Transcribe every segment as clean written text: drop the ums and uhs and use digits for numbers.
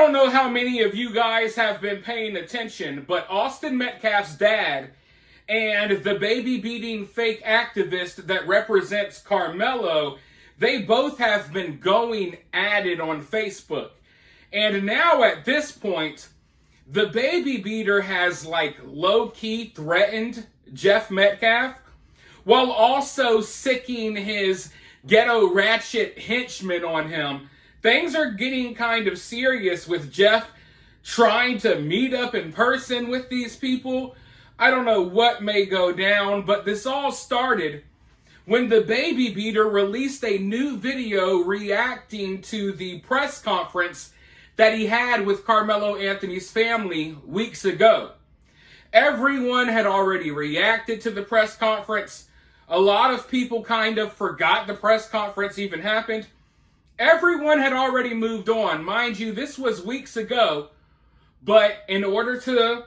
don't know how many of you guys have been paying attention, but Austin Metcalf's dad and the baby-beating fake activist that represents Karmelo, they both have been going at it on Facebook. And now at this point, the baby beater has like low-key threatened Jeff Metcalf while also sicking his ghetto ratchet henchman on him. Things are getting kind of serious with Jeff trying to meet up in person with these people. I don't know what may go down, but this all started when the baby beater released a new video reacting to the press conference that he had with Carmelo Anthony's family weeks ago. Everyone had already reacted to the press conference. A lot of people kind of forgot the press conference even happened. Everyone had already moved on. Mind you, this was weeks ago. But in order to,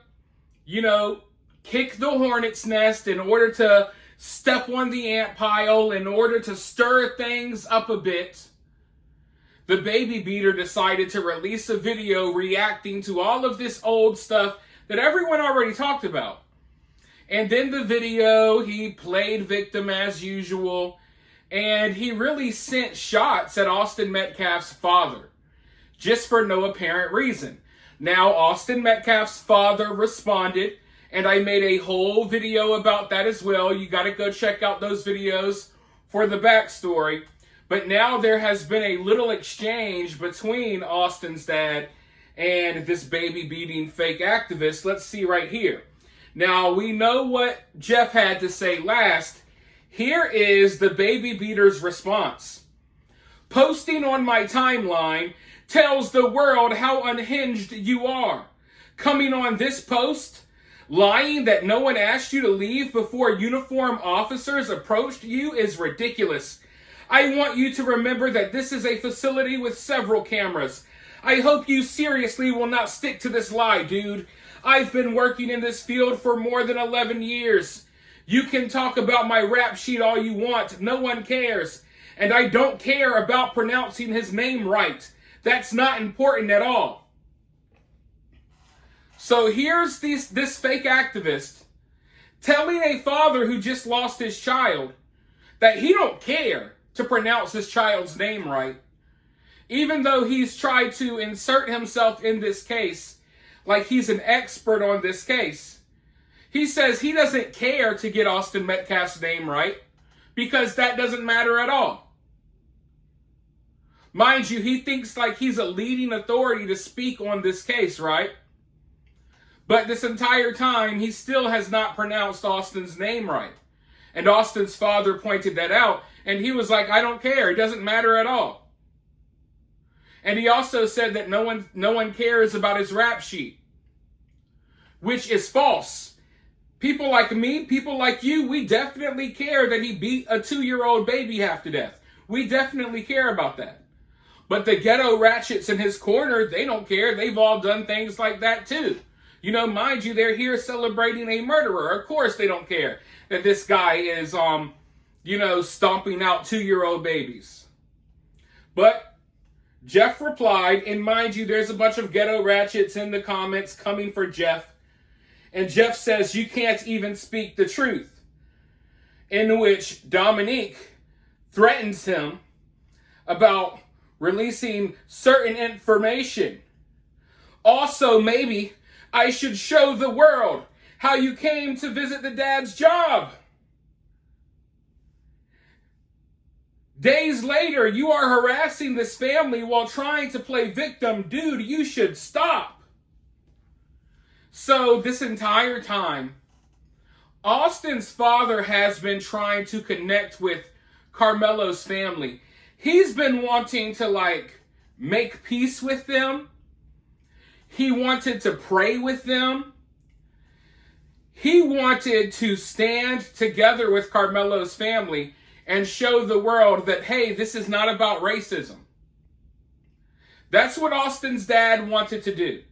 kick the hornet's nest, in order to step on the ant pile, in order to stir things up a bit, the baby beater decided to release a video reacting to all of this old stuff that everyone already talked about. And then the video, he played victim as usual, and he really sent shots at Austin Metcalf's father, just for no apparent reason. Now, Austin Metcalf's father responded, and I made a whole video about that as well. You got to go check out those videos for the backstory. But now there has been a little exchange between Austin's dad and this baby-beating fake activist. Let's see right here. Now, we know what Jeff had to say last. Here is the baby beater's response. Posting on my timeline tells the world how unhinged you are. Coming on this post, lying that no one asked you to leave before uniformed officers approached you is ridiculous. I want you to remember that this is a facility with several cameras. I hope you seriously will not stick to this lie, dude. I've been working in this field for more than 11 years. You can talk about my rap sheet all you want. No one cares. And I don't care about pronouncing his name right. That's not important at all. So here's this fake activist telling a father who just lost his child that he don't care to pronounce his child's name right, even though he's tried to insert himself in this case like he's an expert on this case. He says he doesn't care to get Austin Metcalf's name right because that doesn't matter at all. Mind you, he thinks like he's a leading authority to speak on this case, right? But this entire time, he still has not pronounced Austin's name right. And Austin's father pointed that out, and he was like, I don't care. It doesn't matter at all. And he also said that no one cares about his rap sheet, which is false. People like me, people like you, we definitely care that he beat a 2-year-old baby half to death. We definitely care about that. But the ghetto ratchets in his corner, they don't care. They've all done things like that too. Mind you, they're here celebrating a murderer. Of course they don't care that this guy is, stomping out 2-year-old babies. But Jeff replied, and mind you, there's a bunch of ghetto ratchets in the comments coming for Jeff. And Jeff says, you can't even speak the truth. In which Dominique threatens him about releasing certain information. Also, maybe I should show the world how you came to visit the dad's job. Days later, you are harassing this family while trying to play victim. Dude, you should stop. So this entire time, Austin's father has been trying to connect with Carmelo's family. He's been wanting to make peace with them. He wanted to pray with them. He wanted to stand together with Carmelo's family and show the world that, hey, this is not about racism. That's what Austin's dad wanted to do.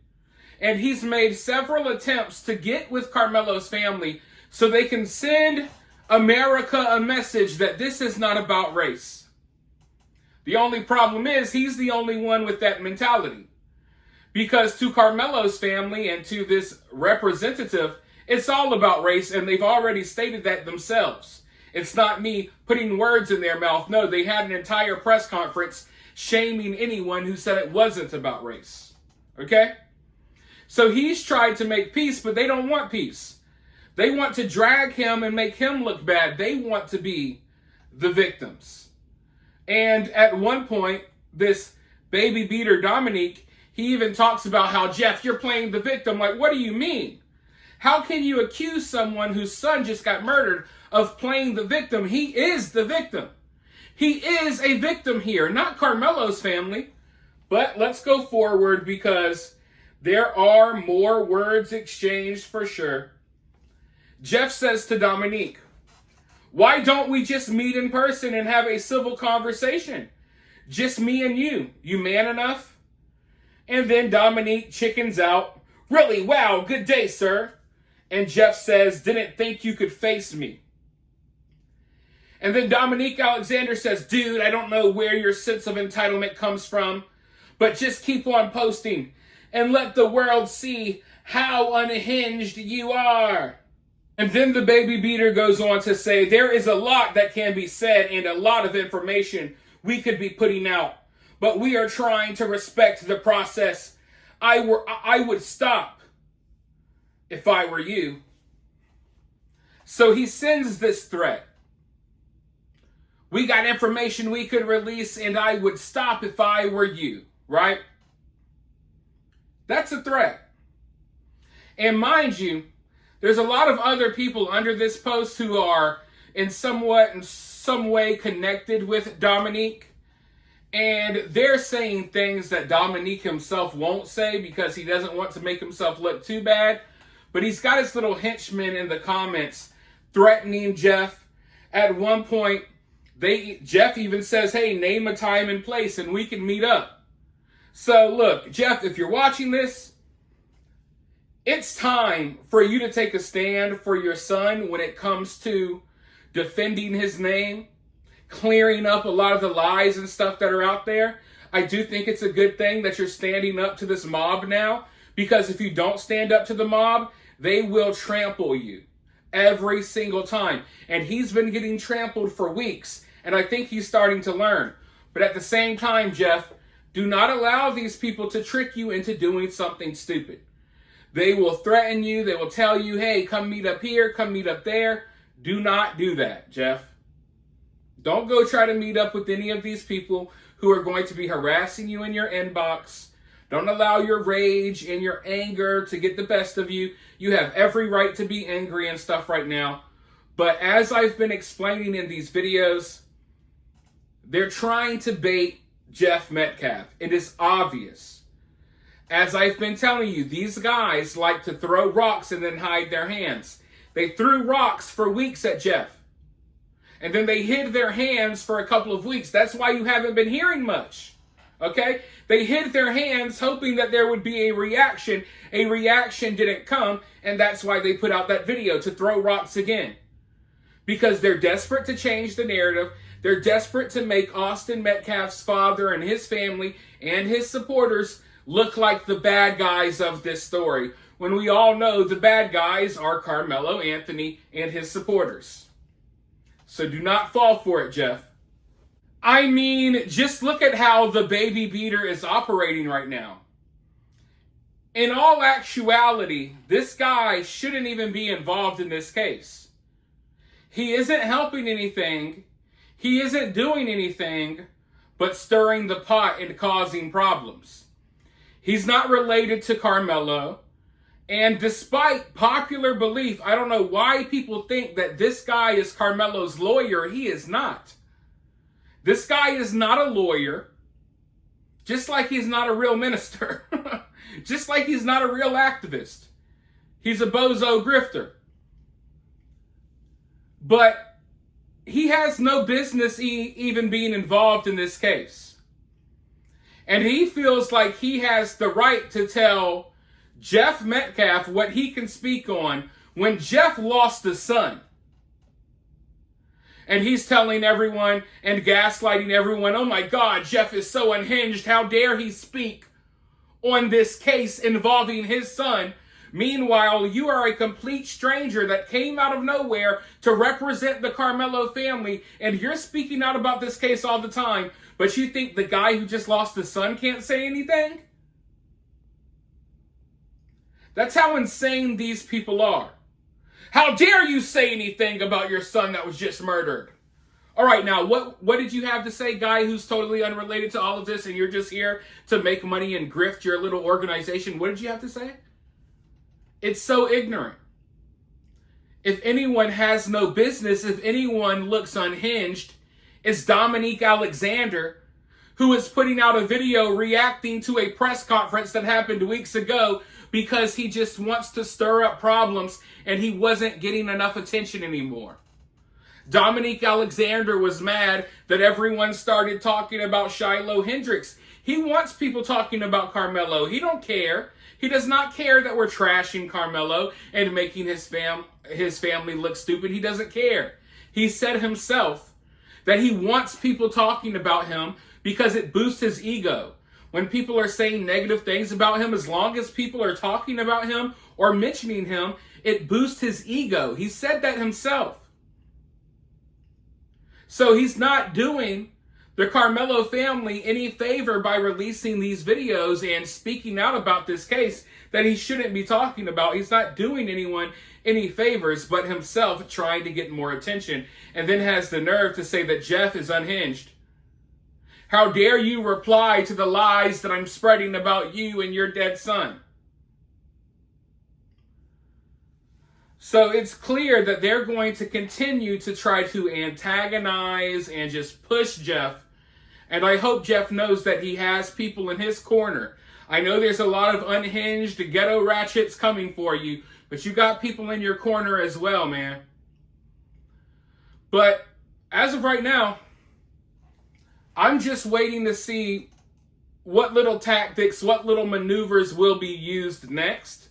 And he's made several attempts to get with Carmelo's family so they can send America a message that this is not about race. The only problem is he's the only one with that mentality. Because to Karmelo's family and to this representative, it's all about race, and they've already stated that themselves. It's not me putting words in their mouth. No, they had an entire press conference shaming anyone who said it wasn't about race. Okay? So he's tried to make peace, but they don't want peace. They want to drag him and make him look bad. They want to be the victims. And at one point, this baby beater Dominique, he even talks about how, Jeff, you're playing the victim. Like, what do you mean? How can you accuse someone whose son just got murdered of playing the victim? He is the victim. He is a victim here, not Karmelo's family. But let's go forward because there are more words exchanged for sure. Jeff says to Dominique, why don't we just meet in person and have a civil conversation? Just me and you. You man enough? And then Dominique chickens out. Really? Wow, good day, sir. And Jeff says, didn't think you could face me. And then Dominique Alexander says, dude, I don't know where your sense of entitlement comes from, but just keep on posting and let the world see how unhinged you are. And then the baby beater goes on to say, there is a lot that can be said and a lot of information we could be putting out, but we are trying to respect the process. I would stop if I were you. So he sends this threat. We got information we could release and I would stop if I were you, right? That's a threat. And mind you, there's a lot of other people under this post who are in some way connected with Dominique. And they're saying things that Dominique himself won't say because he doesn't want to make himself look too bad. But he's got his little henchmen in the comments threatening Jeff. At one point, Jeff even says, hey, name a time and place and we can meet up. So look, Jeff, if you're watching this, it's time for you to take a stand for your son when it comes to defending his name, clearing up a lot of the lies and stuff that are out there. I do think it's a good thing that you're standing up to this mob now, because if you don't stand up to the mob, they will trample you every single time. And he's been getting trampled for weeks, and I think he's starting to learn. But at the same time, Jeff, do not allow these people to trick you into doing something stupid. They will threaten you. They will tell you, hey, come meet up here, come meet up there. Do not do that, Jeff. Don't go try to meet up with any of these people who are going to be harassing you in your inbox. Don't allow your rage and your anger to get the best of you. You have every right to be angry and stuff right now. But as I've been explaining in these videos, they're trying to bait Jeff Metcalf. It is obvious. As I've been telling you, these guys like to throw rocks and then hide their hands. They threw rocks for weeks at Jeff. And then they hid their hands for a couple of weeks. That's why you haven't been hearing much. Okay? They hid their hands hoping that there would be a reaction. A reaction didn't come, and that's why they put out that video to throw rocks again. Because they're desperate to change the narrative. They're desperate to make Austin Metcalf's father and his family and his supporters look like the bad guys of this story, when we all know the bad guys are Karmelo Anthony and his supporters. So do not fall for it, Jeff. I mean, just look at how the baby beater is operating right now. In all actuality, this guy shouldn't even be involved in this case. He isn't helping anything. He isn't doing anything but stirring the pot and causing problems. He's not related to Karmelo. And despite popular belief, I don't know why people think that this guy is Karmelo's lawyer. He is not. This guy is not a lawyer. Just like he's not a real minister. Just like he's not a real activist. He's a bozo grifter. But he has no business even being involved in this case. And he feels like he has the right to tell Jeff Metcalf what he can speak on when Jeff lost a son. And he's telling everyone and gaslighting everyone, oh my God, Jeff is so unhinged. How dare he speak on this case involving his son. Meanwhile, you are a complete stranger that came out of nowhere to represent the Karmelo family, and you're speaking out about this case all the time, but you think the guy who just lost his son can't say anything? That's how insane these people are. How dare you say anything about your son that was just murdered? All right, now, what did you have to say, guy who's totally unrelated to all of this, and you're just here to make money and grift your little organization? What did you have to say? It's so ignorant. If anyone has no business, if anyone looks unhinged, it's Dominique Alexander, who is putting out a video reacting to a press conference that happened weeks ago because he just wants to stir up problems and he wasn't getting enough attention anymore. Dominique Alexander was mad that everyone started talking about Shiloh Hendricks. He wants people talking about Karmelo. He don't care. He does not care that we're trashing Karmelo and making his family look stupid. He doesn't care. He said himself that he wants people talking about him because it boosts his ego. When people are saying negative things about him, as long as people are talking about him or mentioning him, it boosts his ego. He said that himself. So he's not doing the Karmelo family any favor by releasing these videos and speaking out about this case that he shouldn't be talking about. He's not doing anyone any favors but himself, trying to get more attention, and then has the nerve to say that Jeff is unhinged. How dare you reply to the lies that I'm spreading about you and your dead son? So it's clear that they're going to continue to try to antagonize and just push Jeff. And I hope Jeff knows that he has people in his corner. I know there's a lot of unhinged ghetto ratchets coming for you, but you got people in your corner as well, man. But as of right now, I'm just waiting to see what little tactics, what little maneuvers will be used next.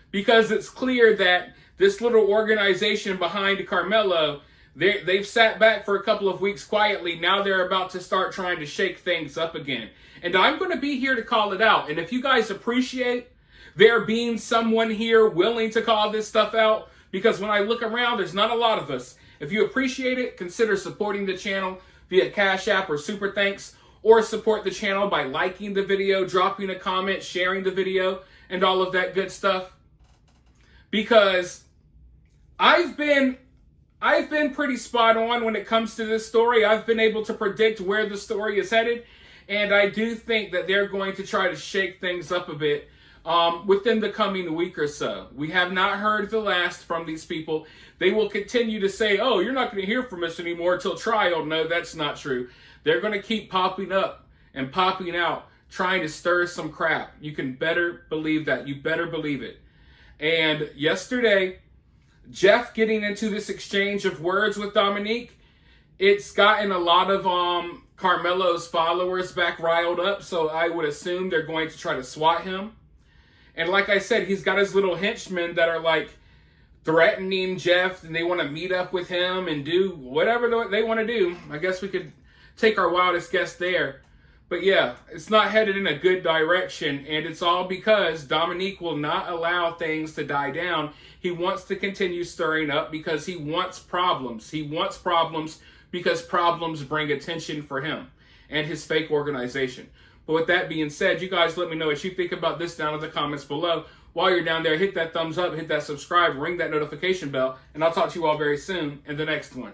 Because it's clear that this little organization behind Karmelo, they've sat back for a couple of weeks quietly. Now they're about to start trying to shake things up again. And I'm going to be here to call it out. And if you guys appreciate there being someone here willing to call this stuff out, because when I look around, there's not a lot of us. If you appreciate it, consider supporting the channel via Cash App or Super Thanks, or support the channel by liking the video, dropping a comment, sharing the video, and all of that good stuff. Because I've been pretty spot on when it comes to this story. I've been able to predict where the story is headed, and I do think that they're going to try to shake things up a bit within the coming week or so. We have not heard the last from these people. They will continue to say, oh, you're not going to hear from us anymore until trial. No, that's not true. They're going to keep popping up and popping out, trying to stir some crap. You can better believe that. You better believe it. And yesterday, Jeff getting into this exchange of words with Dominique, it's gotten a lot of Karmelo's followers back riled up, so I would assume they're going to try to swat him. And like I said, he's got his little henchmen that are like threatening Jeff, and they want to meet up with him and do whatever they want to do. I guess we could take our wildest guess there. But yeah, it's not headed in a good direction, and it's all because Dominique will not allow things to die down. He wants to continue stirring up because he wants problems. He wants problems because problems bring attention for him and his fake organization. But with that being said, you guys let me know what you think about this down in the comments below. While you're down there, hit that thumbs up, hit that subscribe, ring that notification bell, and I'll talk to you all very soon in the next one.